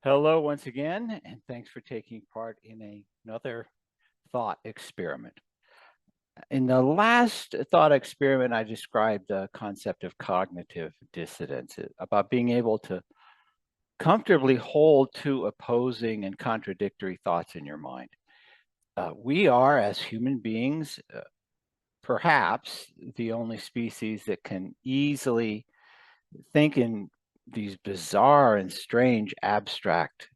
Hello once again, and thanks for taking part in another thought experiment. In the last thought experiment, I described the concept of cognitive dissonance, about being able to comfortably hold two opposing and contradictory thoughts in your mind. We are, as human beings, perhaps the only species that can easily think in these bizarre and strange abstract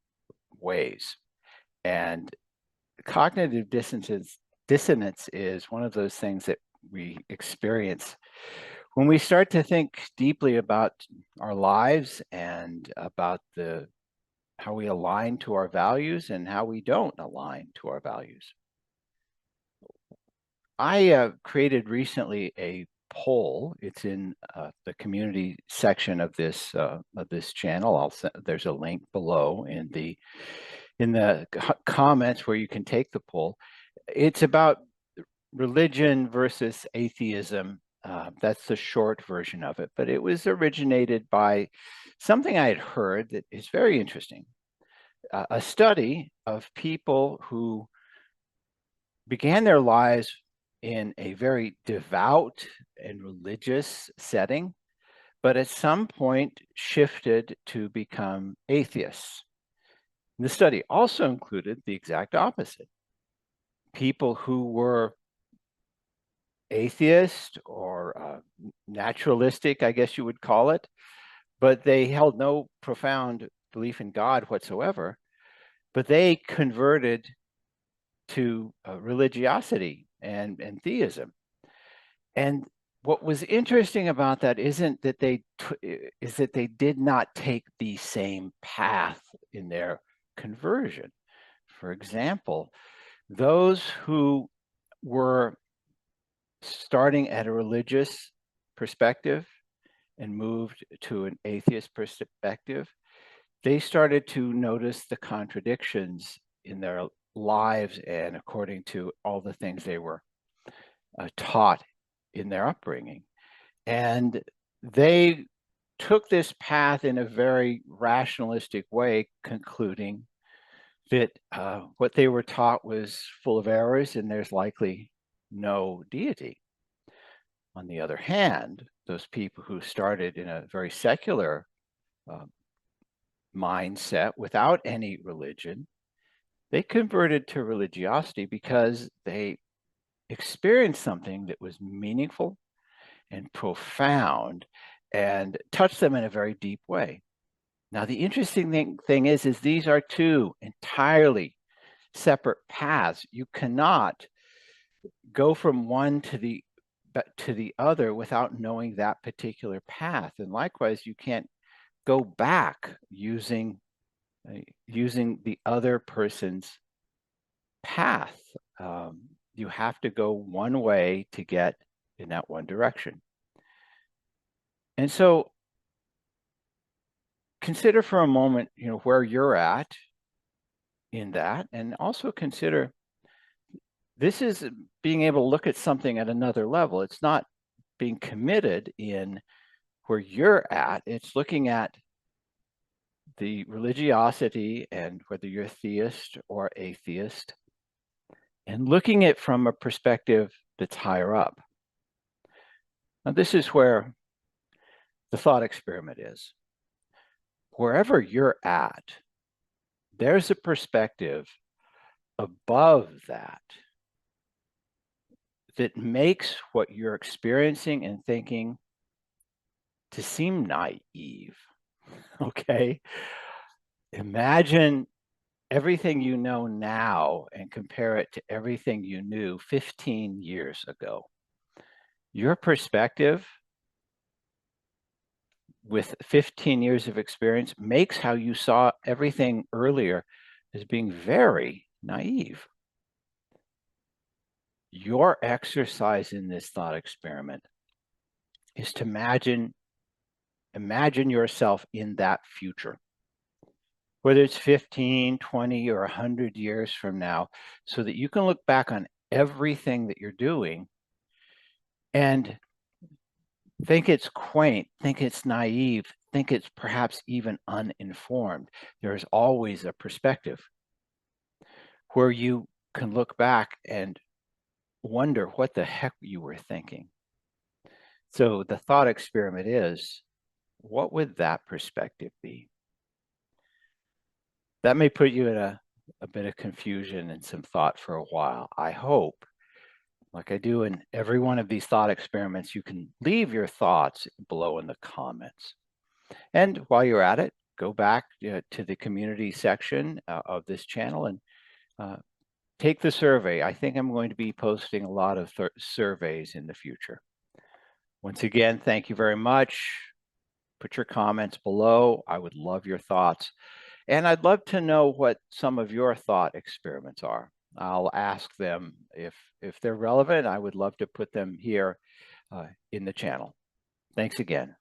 ways. And cognitive dissonance is one of those things that we experience when we start to think deeply about our lives and about the how we align to our values and how we don't align to our values. I created recently a poll. It's in the community section of this channel. There's a link below in the comments where you can take the poll. It's about religion versus atheism. That's the short version of it, but it was originated by something I had heard that is very interesting. A study of people who began their lives in a very devout and religious setting, but at some point shifted to become atheists. The study also included the exact opposite. People who were atheist or naturalistic, I guess you would call it, but they held no profound belief in God whatsoever, but they converted to religiosity and theism. And what was interesting about that isn't that is that they did not take the same path in their conversion. For example, those who were starting at a religious perspective and moved to an atheist perspective, they started to notice the contradictions in their lives and according to all the things they were taught in their upbringing. And they took this path in a very rationalistic way, concluding that what they were taught was full of errors and there's likely no deity. On the other hand, those people who started in a very secular uh, mindset without any religion, they converted to religiosity because they experienced something that was meaningful and profound and touched them in a very deep way. Now, the interesting thing is these are two entirely separate paths. You cannot go from one to the other without knowing that particular path. And likewise, you can't go back using the other person's path. You have to go one way to get in that one direction. And so consider for a moment, where you're at in that, and also consider this is being able to look at something at another level. It's not being committed in where you're at. It's looking at the religiosity and whether you're theist or atheist and looking at it from a perspective that's higher up. Now, this is where the thought experiment is. Wherever you're at, there's a perspective above that that makes what you're experiencing and thinking to seem naive. Okay? Imagine everything you know now and compare it to everything you knew 15 years ago. Your perspective with 15 years of experience makes how you saw everything earlier as being very naive. Your exercise in this thought experiment is to imagine yourself in that future, whether it's 15, 20, or 100 years from now, so that you can look back on everything that you're doing and think it's quaint, think it's naive, think it's perhaps even uninformed. There's always a perspective where you can look back and wonder what the heck you were thinking. So the thought experiment is, what would that perspective be? That may put you in a bit of confusion and some thought for a while. I hope, like I do in every one of these thought experiments, you can leave your thoughts below in the comments. And while you're at it, go back to the community section of this channel and uh, take the survey. I think I'm going to be posting a lot of surveys in the future. Once again, thank you very much. Put your comments below. I would love your thoughts. And I'd love to know what some of your thought experiments are. I'll ask them if they're relevant. I would love to put them here in the channel. Thanks again.